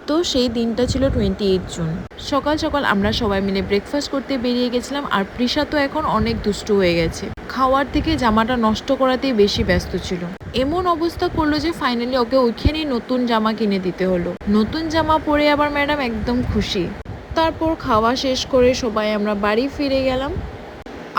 তো সেই দিনটা ছিল 28 জুন। সকাল সকাল আমরা সবাই মিলে ব্রেকফাস্ট করতে বেরিয়ে গেছিলাম। আর প্রিশা তো এখন অনেক দুষ্টু হয়ে গেছে, খাওয়ার থেকে জামাটা নষ্ট করাতেই বেশি ব্যস্ত ছিল। এমন অবস্থা করলো যে ফাইনালি ওকে ওইখানেই নতুন জামা কিনে দিতে হলো। নতুন জামা পরে আবার ম্যাডাম একদম খুশি। তারপর খাওয়া শেষ করে সবাই আমরা বাড়ি ফিরে গেলাম।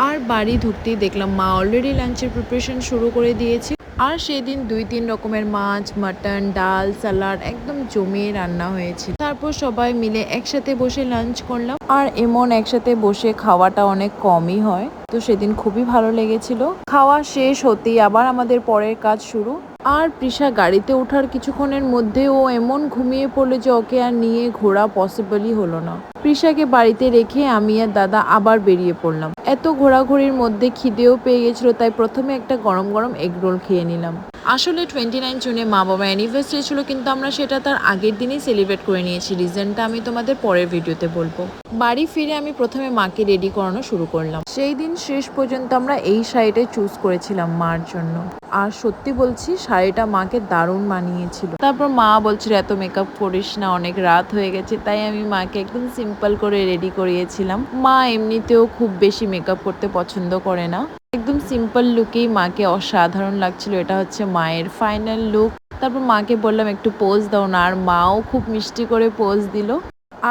আর বাড়ি ঢুকতেই দেখলাম মা অলরেডি লাঞ্চের প্রিপারেশন শুরু করে দিয়েছে। আর সেদিন 2-3 রকমের মাছ, মাটন, ডাল, সালাড একদম জমিয়ে রান্না হয়েছে। তারপর সবাই মিলে একসাথে বসে লাঞ্চ করলাম। আর এমন একসাথে বসে খাওয়াটা অনেক কমই হয়, তো সেদিন খুবই ভালো লেগেছিল। খাওয়া শেষ হতেই আবার আমাদের পরের কাজ শুরু। আর প্রিশা গাড়িতে ওঠার কিছুক্ষণের মধ্যে ও এমন ঘুমিয়ে পড়লো যে ওকে আর নিয়ে ঘোরা পসিবলই হলো না। প্রিশাকে বাড়িতে রেখে আমি আর দাদা আবার বেরিয়ে পড়লাম। এত ঘোরাঘুরির মধ্যে খিদেও পেয়ে গেছিলো, তাই প্রথমে একটা গরম গরম এগ রোল খেয়ে নিলাম। আসলে 29 জুনে মা বাবার অ্যানিভার্সারি ছিল, কিন্তু আমরা সেটা তার আগের দিনই সেলিব্রেট করে নিয়েছি। রিজনটা আমি তোমাদের পরের ভিডিওতে বলবো। বাড়ি ফিরে আমি প্রথমে মাকে রেডি করানো শুরু করলাম। সেই দিন শেষ পর্যন্ত আমরা এই শাড়িটা চুজ করেছিলাম মার জন্য। আর সত্যি বলছি শাড়িটা মাকে দারুণ মানিয়েছিল। তারপর মা বলছিল এত মেকআপ করিস না, অনেক রাত হয়ে গেছে, তাই আমি মাকে একদম সিম্পল করে রেডি করিয়েছিলাম। মা এমনিতেও খুব বেশি মেকআপ করতে পছন্দ করে না। একদম সিম্পল লুকেই মাকে অসাধারণ লাগছিল। এটা হচ্ছে মায়ের ফাইনাল লুক। তারপর মাকে বললাম একটু পোজ দাও না, আর মাও খুব মিষ্টি করে পোজ দিল।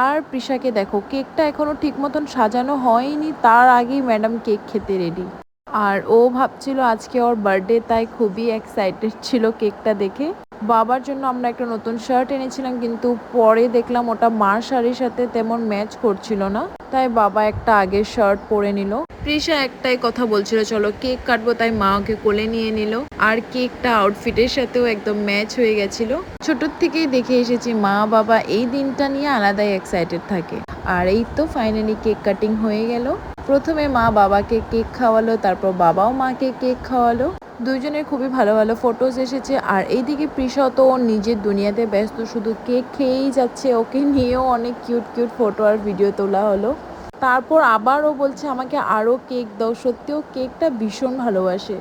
আর প্রিশাকে দেখো, কেকটা এখনো ঠিক মতন সাজানো হয়নি, তার আগেই ম্যাডাম কেক খেতে রেডি। আর ও ভাবছিল আজকে ওর বার্থডে, তাই খুবই এক্সাইটেড ছিল কেকটা দেখে। বাবার জন্য আমরা একটা নতুন শার্ট এনেছিলাম, কিন্তু পরে দেখলাম ওটা মার শাড়ির সাথে তেমন ম্যাচ করছিল না, তাই বাবা একটা আগের শার্ট পরে নিল। প্রিশা একটাই কথা বলছিল চলো কেক কাটবো, তাই মা ওকে কোলে নিয়ে নিল। আর কেকটা আউটফিটের সাথেও একদম ম্যাচ হয়ে গেছিল। ছোটোর থেকেই দেখে এসেছি মা বাবা এই দিনটা নিয়ে আলাদাই এক্সাইটেড থাকে। আর এই তো ফাইনালি কেক কাটিং হয়ে গেল। প্রথমে মা বাবাকে কেক খাওয়ালো, তারপর বাবাও মাকে কেক খাওয়ালো। দুইজনের খুবই ভালো ভালো ফটোজ এসেছে। আর এইদিকে প্রিশা তো ওর নিজের দুনিয়াতে ব্যস্ত, শুধু কেক খেয়েই যাচ্ছে। ওকে নিয়েও অনেক কিউট কিউট ফটো আর ভিডিও তোলা হলো। তারপর আবারও বলছে আমাকে আরও কেক দাও। সত্যিও কেকটা ভীষণ ভালোবাসে।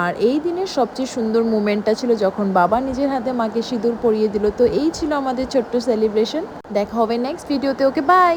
আর এই দিনের সবচেয়ে সুন্দর মুমেন্টটা ছিল যখন বাবা নিজের হাতে মাকে সিঁদুর পরিয়ে দিল। তো এই ছিল আমাদের ছোট্ট সেলিব্রেশন। দেখা হবে নেক্সট ভিডিওতে। Okay bye.